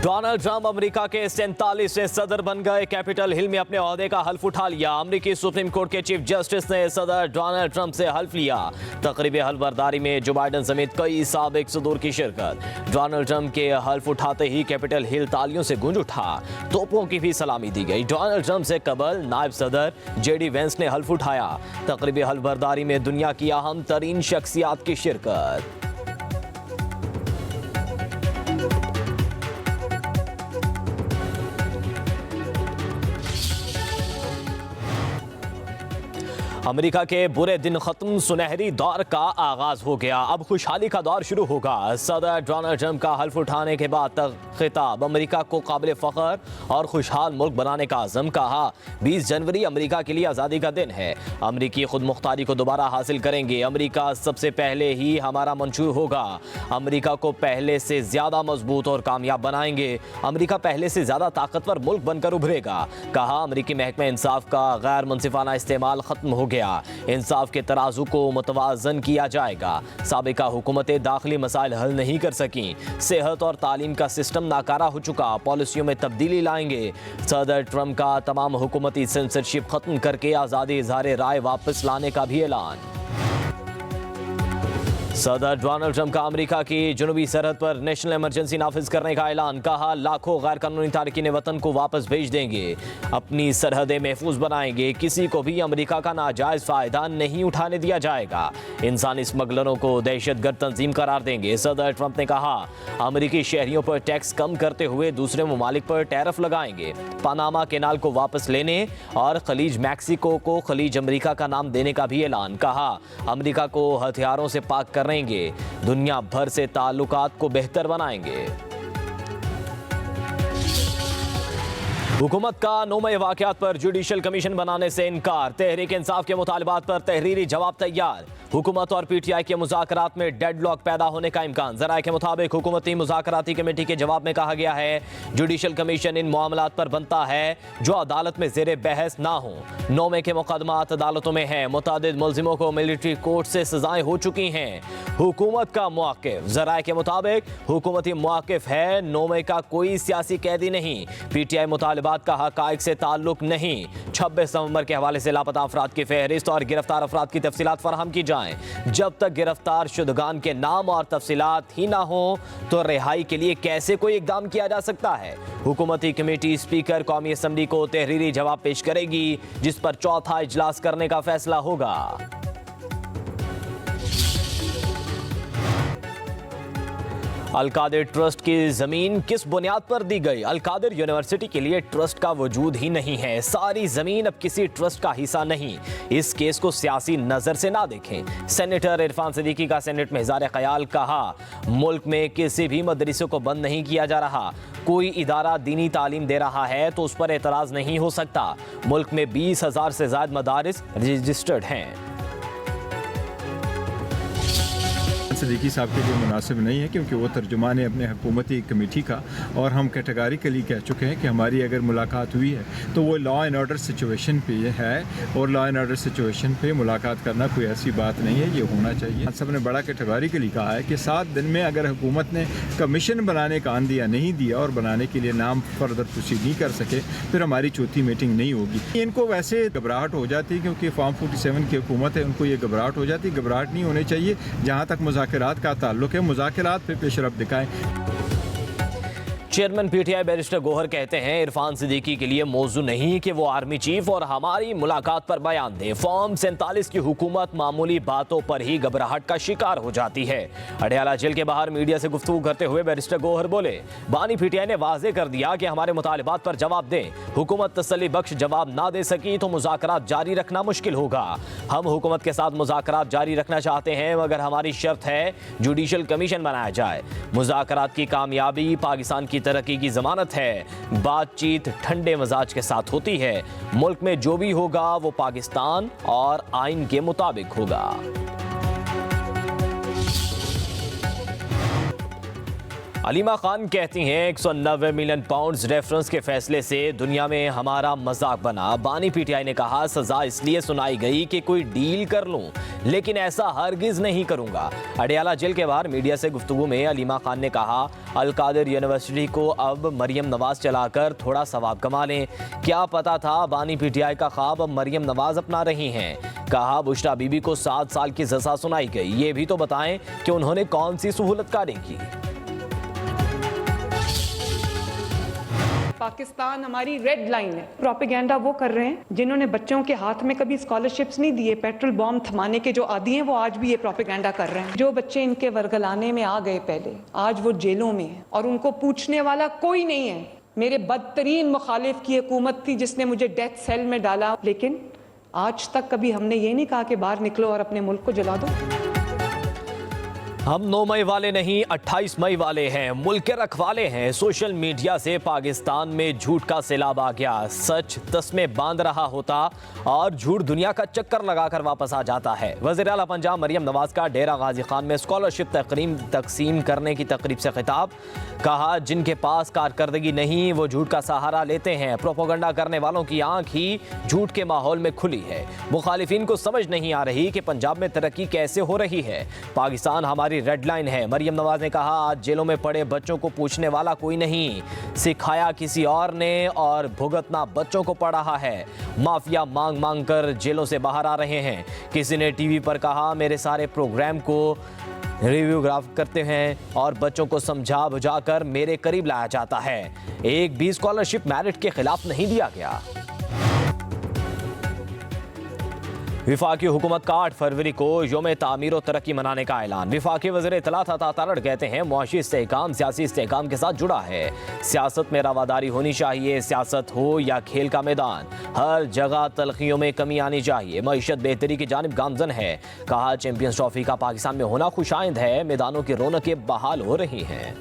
Donald Trump America के 47वें सदर बन गए। कैपिटल हिल में अपने ओहदे का हल्फ उठा लिया। अमेरिकी सुप्रीम कोर्ट के चीफ जस्टिस ने सदर डोनाल्ड ट्रंप से हल्फ लिया। तकरीब हल्फबरदारी में जो बाइडन समेत कई साबिक सदूर की शिरकत। डोनाल्ड ट्रंप के हल्फ उठाते ही कैपिटल हिल तालियों से गूंज उठा। तोपों की भी सलामी दी गई। डोनाल्ड ट्रंप से कबल नायब सदर जेडी वेंस ने हल्फ उठाया। तकरीब हल्फबरदारी में दुनिया की अहम तरीन शख्सियात की शिरकत। अमेरिका के बुरे दिन खत्म, सुनहरी दौर का आगाज हो गया। अब खुशहाली का दौर शुरू होगा। सदर डोनाल्ड ट्रंप का हल्फ उठाने के बाद तक खिताब अमेरिका को काबिल फख्र और खुशहाल मुल्क बनाने का अज़म। कहा 20 जनवरी अमेरिका के लिए आज़ादी का दिन है। अमेरिकी खुद मुख्तारी को दोबारा हासिल करेंगे। अमेरिका सबसे पहले ही हमारा मंशूर होगा। अमेरिका को पहले से ज़्यादा मजबूत और कामयाब बनाएंगे। अमेरिका पहले से ज़्यादा ताकतवर मुल्क बनकर उभरेगा। कहा अमेरिकी महकमा इंसाफ का गैर मुनसिफाना इस्तेमाल खत्म हो गया। इंसाफ के तराजू को मुतवाजन किया जाएगा। साबिका हुकूमतें दाखिली मसाइल हल नहीं कर सकी। सेहत और तालीम का सिस्टम नाकारा हो चुका। पॉलिसियों में तब्दीली लाएंगे। सदर ट्रंप का तमाम हुकूमती सेंसरशिप खत्म करके आज़ादी इज़हार राय वापस लाने का भी ऐलान। सदर डोनाल्ड ट्रंप का अमेरिका की जनूबी सरहद पर नेशनल इमरजेंसी नाफिज करने का ऐलान। कहा लाखों गैर कानूनी तारकीन वतन को वापस भेज देंगे। अपनी सरहदें महफूज बनाएंगे। किसी को भी अमेरिका का नाजायज फायदा नहीं उठाने दिया जाएगा। इंसानी स्मगलरों को दहशतगर्द तंजीम करार देंगे। सदर ट्रंप ने कहा अमेरिकी शहरियों पर टैक्स कम करते हुए दूसरे ममालिक पर टैरिफ लगाएंगे। पनामा केनाल को वापस लेने और खलीज मैक्सिको को खलीज अमेरिका का नाम देने का भी ऐलान। कहा अमेरिका को हथियारों से पाक करेंगे। दुनिया भर से ताल्लुकात को बेहतर बनाएंगे। हुकूमत का 9 मई वाकयात पर जुडिशल कमीशन बनाने से इनकार। तहरीक इंसाफ के मुतालबात पर तहरीरी जवाब तैयार। हुकूमत और पीटीआई के मुज़ाकरात में डेडलॉक पैदा होने का इम्कान। ज़राए के मुताबिक हुकूमती मुज़ाकराती कमेटी के जवाब में कहा गया है जुडिशल कमीशन इन मामलात पर बनता है जो अदालत में ज़ेरे बहस ना हो। 9 मई के मुकदमात अदालतों में हैं। मुतादिद मुल्ज़िमों को मिलिट्री कोर्ट से सजाएं हो चुकी हैं। हुकूमत का मौक़िफ़। ज़राए के मुताबिक हुकूमती मौक़िफ़ है 9 मई का कोई सियासी कैदी नहीं। पीटीआई मुतालबात का हक़ाइक़ से ताल्लुक नहीं। 26 नवंबर के हवाले से लापता अफराद की फहरिस्त और गिरफ्तार अफराद की तफसीलात फराहम की जाएं। जब तक गिरफ्तार शुदगान के नाम और तफसीलात ही ना हो तो रिहाई के लिए कैसे कोई इकदाम किया जा सकता है। हुकूमती कमेटी स्पीकर कौमी असम्बली को तहरीरी जवाब पेश करेगी जिस पर चौथा इजलास करने का फैसला होगा। अलकादिर ट्रस्ट की जमीन किस बुनियाद पर दी गई? अलकादिर यूनिवर्सिटी के लिए ट्रस्ट का वजूद ही नहीं है। सारी जमीन अब किसी ट्रस्ट का हिस्सा नहीं। इस केस को सियासी नजर से ना देखें। सेनेटर इरफान सिद्दीकी का सेनेट में इज़हार ख्याल। कहा मुल्क में किसी भी मदरसे को बंद नहीं किया जा रहा। कोई इदारा दीनी तालीम दे रहा है तो उस पर एतराज़ नहीं हो सकता। मुल्क में 20,000 से ज़्यादा मदारिस रजिस्टर्ड हैं। सिद्दीकी साहब के लिए मुनासिब नहीं है क्योंकि वो तर्जुमान है अपने हुकूमती कमेटी का और हम कैटेगरिकली कह चुके हैं कि हमारी अगर मुलाकात हुई है तो वो लॉ एंड ऑर्डर सिचुएशन पे है और लॉ एंड ऑर्डर सिचुएशन पे मुलाकात करना कोई ऐसी बात नहीं है। ये होना चाहिए। सब ने बड़ा कैटेगरिकली कहा है कि 7 दिन में अगर हुकूमत ने कमीशन बनाने का आंदिया नहीं दिया और बनाने के लिए नाम फर्दर प्रोसीड नहीं कर सके फिर हमारी चौथी मीटिंग नहीं होगी। इनको वैसे घबराहट हो जाती है क्योंकि फॉर्म 47 की हुकूमत है, उनको ये घबराहट हो जाती है। घबराहट नहीं होनी चाहिए। जहाँ तक मुज़ाकरात का ताल्लुक है मुज़ाकरात पे पेशरफ दिखाएं। चेयरमैन पीटीआई बैरिस्टर गोहर कहते हैं इरफान सिद्दीकी के लिए मौजू नहीं कि वो आर्मी चीफ और हमारी मुलाकात पर बयान दे। फॉर्म 47 की हुकूमत मामूली बातों पर ही घबराहट का शिकार हो जाती है। अडयाला जेल के बाहर मीडिया से गुफ्तगू करते हुए बैरिस्टर गोहर बोले बानी पीटीआई ने वाजे कर दिया कि हमारे मुतालबात पर जवाब दें। हुकूमत तसल्ली बख्श जवाब ना दे सकी तो मुज़ाकरात जारी रखना मुश्किल होगा। हम हुकूमत के साथ मुज़ाकरात जारी रखना चाहते हैं मगर हमारी शर्त है जुडिशल कमीशन बनाया जाए। मुज़ाकरात की कामयाबी पाकिस्तान की तरक्की की जमानत है। बातचीत ठंडे मिजाज के साथ होती है। मुल्क में जो भी होगा वो पाकिस्तान और आइन के मुताबिक होगा। अलीमा खान कहती हैं 190 मिलियन पाउंड्स रेफरेंस के फैसले से दुनिया में हमारा मजाक बना। बानी पीटीआई ने कहा सजा इसलिए सुनाई गई कि कोई डील कर लूं, लेकिन ऐसा हरगिज नहीं करूंगा। अडयाला जेल के बाहर मीडिया से गुफ्तगू में अलीमा खान ने कहा अल कादिर यूनिवर्सिटी को अब मरियम नवाज चलाकर थोड़ा सवाब कमा लें। क्या पता था बानी पीटीआई का ख्वाब अब मरियम नवाज अपना रही हैं। कहा बुशरा बीबी को 7 साल की सजा सुनाई गई, ये भी तो बताएं कि उन्होंने कौन सी सहूलत कारें की। पाकिस्तान हमारी रेड लाइन है। प्रोपेगेंडा वो कर रहे हैं जिन्होंने बच्चों के हाथ में कभी स्कॉलरशिप्स नहीं दिए, पेट्रोल बॉम्ब थमाने के जो आदी हैं वो आज भी ये प्रोपेगेंडा कर रहे हैं। जो बच्चे इनके वर्गलाने में आ गए पहले, आज वो जेलों में हैं और उनको पूछने वाला कोई नहीं है। मेरे बदतरीन मुखालिफ की हुकूमत थी जिसने मुझे डेथ सेल में डाला, लेकिन आज तक कभी हमने ये नहीं कहा कि बाहर निकलो और अपने मुल्क को जला दो। हम 9 मई वाले नहीं 28 मई वाले हैं, मुल्क के रखवाले हैं। सोशल मीडिया से पाकिस्तान में झूठ का सैलाब आ गया। सच तस्मे बांध रहा होता और झूठ दुनिया का चक्कर लगाकर वापस आ जाता है। वज़ीर आला पंजाब मरियम नवाज का डेरा गाजी खान में स्कॉलरशिप तकसीम करने की तकरीब से खिताब। कहा जिनके पास कारकर्दगी नहीं वो झूठ का सहारा लेते हैं। प्रोपोगंडा करने वालों की आंख ही झूठ के माहौल में खुली है। मुखालिफिन को समझ नहीं आ रही कि पंजाब में तरक्की कैसे हो रही है। पाकिस्तान हमारी रेड लाइन है। मरियम नवाज ने कहा आज जेलों में पड़े बच्चों को पूछने वाला कोई नहीं, सिखाया किसी और ने और भुगतना बच्चों को पड़ रहा है। माफिया मांग मांग कर जेलों से बाहर आ रहे हैं। किसी ने टीवी पर कहा मेरे सारे प्रोग्राम को रिव्यूग्राफ करते हैं और बच्चों को समझा बुझाकर मेरे करीब लाया जाता है। एक भी स्कॉलरशिप मेरिट के खिलाफ नहीं दिया गया। विफाकी हुकूमत का 8 फरवरी को यौम तामीर और तरक्की मनाने का ऐलान। विफाकी वज़ीर इत्तलात अता तारड़ कहते हैं मुआशी इस्तेहकाम सियासी इस्तेहकाम के साथ जुड़ा है। सियासत में रवादारी होनी चाहिए, सियासत हो या खेल का मैदान, हर जगह तलखियों में कमी आनी चाहिए। मईशत बेहतरी की जानिब गामजन है। कहा चैंपियंस ट्रॉफी का पाकिस्तान में होना खुशाइंद है, मैदानों की रौनकें बहाल हो रही हैं।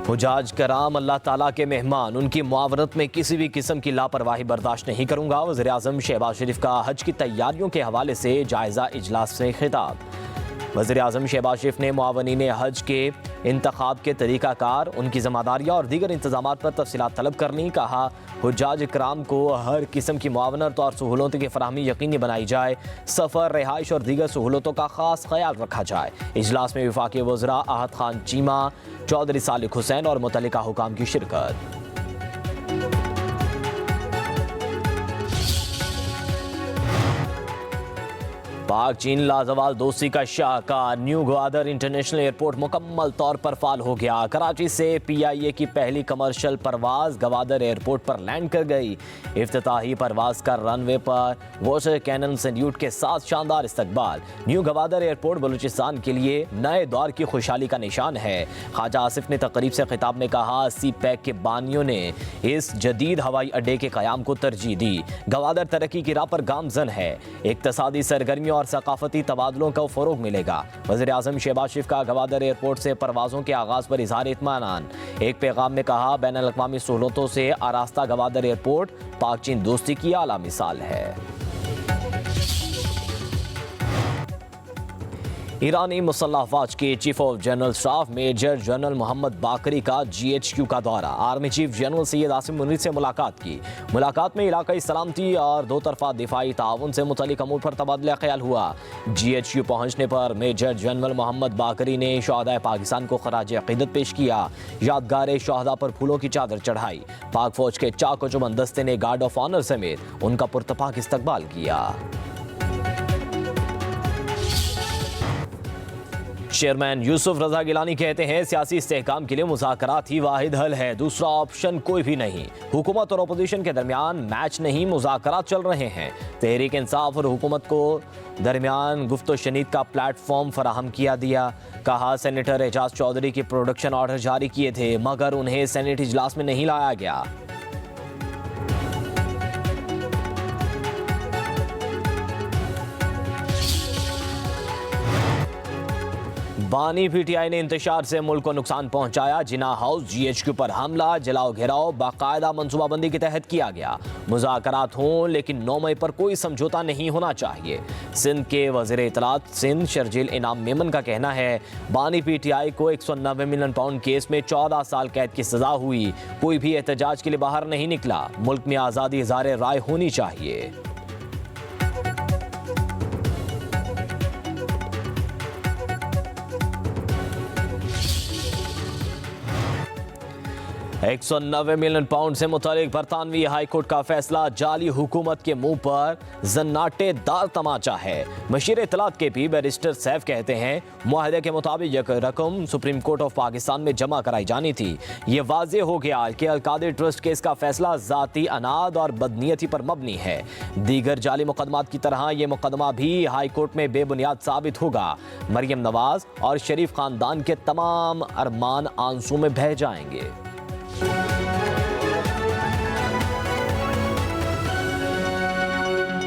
हुजाज कराम अल्लाह ताला के मेहमान, उनकी मुआवनत में किसी भी किस्म की लापरवाही बर्दाश्त नहीं करूंगा। वज़ीर आज़म शहबाज शरीफ का हज की तैयारियों के हवाले से जायज़ा इजलास से खिताब। वज़ीर आज़म शहबाज शरीफ ने मुआवनीन हज के इंतखाब के तरीक़ाकार, उनकी ज़िम्मेदारियाँ और दीगर इंतज़ामात पर तफसीलात तलब करनी। कहा हुज्जाज कराम को हर किस्म की मुआवनत और सहूलतों की फराहमी यकीनी बनाई जाए। सफ़र, रिहाइश और दीगर सहूलतों का ख़ास ख्याल रखा जाए। इजलास में वफाकी वज़रा आहद खान चीमा, चौधरी सालिक हुसैन और मुतल्लिका हुकाम की शिरकत। पाक चीन लाजवाल दोस्ती का शाहकार। न्यू ग्वादर इंटरनेशनल एयरपोर्ट मुकम्मल तौर पर फाल हो गया। कराची से PIA की पहली कमर्शियल परवाज ग्वादर एयरपोर्ट पर लैंड कर गई। इफ्तिताही परवाज का रनवे पर वाटर कैनन सैल्यूट के साथ शानदार इस्तकबाल। न्यू ग्वादर एयरपोर्ट बलूचिस्तान के लिए नए दौर की खुशहाली का निशान है। ख्वाजा आसिफ ने तकरीब से खिताब में कहा CPEC के बानियों ने इस जदीद हवाई अड्डे के क़याम को तरजीह दी। ग्वादर तरक्की की राह पर गामजन है। इक्तसादी सरगर्मियों और सकाफती तबादलों को फ़रोग मिलेगा। वज़ीर आज़म शहबाज शरीफ का ग्वादर एयरपोर्ट से परवाज़ों के आगाज़ पर इज़हार इत्मीनान। एक पैगाम में कहा बैनुल अक़वामी सहूलतों से आरास्ता ग्वादर एयरपोर्ट पाक चीन दोस्ती की आला मिसाल है। ईरानी मुसल्लह अफ़वाज के chief of general staff major general Mohammad Bagheri का GHQ का दौरा। Army chief general Syed Asim Munir से मुलाकात की। मुलाकात में इलाकाई सलामती और दो तरफा दिफाई ताउन से मुतल्लिक़ अमूर पर तबादला ख्याल हुआ। GHQ पहुँचने पर मेजर जनरल मोहम्मद बाकरी ने शहादाए पाकिस्तान को खराज अक़ीदत पेश किया। यादगार शहादा पर फूलों की चादर चढ़ाई। पाक फौज के चाक चुबंद दस्ते ने गार्ड ऑफ ऑनर समेत उनका पुरतपाक इस्तकबाल किया। चेयरमैन यूसुफ रजा गिलानी कहते हैं सियासी इस्तेहकाम के लिए मुज़ाकरात ही वाहिद हल है, दूसरा ऑप्शन कोई भी नहीं। हुकूमत और अपोजिशन के दरमियान मैच नहीं, मुज़ाकरात चल रहे हैं। तहरीक इंसाफ और हुकूमत को दरमियान गुफ्तो शनीद का प्लेटफॉर्म फराहम किया दिया। कहा सेनेटर एजाज चौधरी के प्रोडक्शन ऑर्डर जारी किए थे मगर उन्हें सेनेट इजलास में नहीं लाया गया। बानी पीटीआई ने इंतशार से मुल्क को नुकसान पहुंचाया। जिना हाउस जीएचक्यू पर हमला, जलाओ घेराव बाकायदा मंसूबाबंदी के तहत किया गया। मुज़ाकरात हों लेकिन 9 मई पर कोई समझौता नहीं होना चाहिए। सिंध के वज़ीर इत्तलात सिंध शर्जील इनाम मेमन का कहना है बानी पीटीआई को 190 मिलियन पाउंड केस में 14 साल कैद की सजा हुई। कोई भी एहतजाज के लिए बाहर नहीं निकला। मुल्क में आज़ादी इज़हार राय होनी चाहिए। $190 मिलियन पाउंड से मुतालिक बरतानवी हाईकोर्ट का फैसला जाली हुकूमत के मुंह पर जन्नाटेदार तमाचा है। मशीर इत्तलात के भी बैरिस्टर सैफ कहते हैं मुआहदे के मुताबिक यह रकम सुप्रीम कोर्ट ऑफ पाकिस्तान में जमा कराई जानी थी। ये वाजे हो गया कि अलकादिर ट्रस्ट केस का फैसला जाती अनाद और बदनीयती पर मबनी है। दीगर जाली मुकदमात की तरह यह मुकदमा भी हाईकोर्ट में बेबुनियाद साबित होगा। मरियम नवाज और शरीफ खानदान के तमाम अरमान आंसू में बह जाएंगे।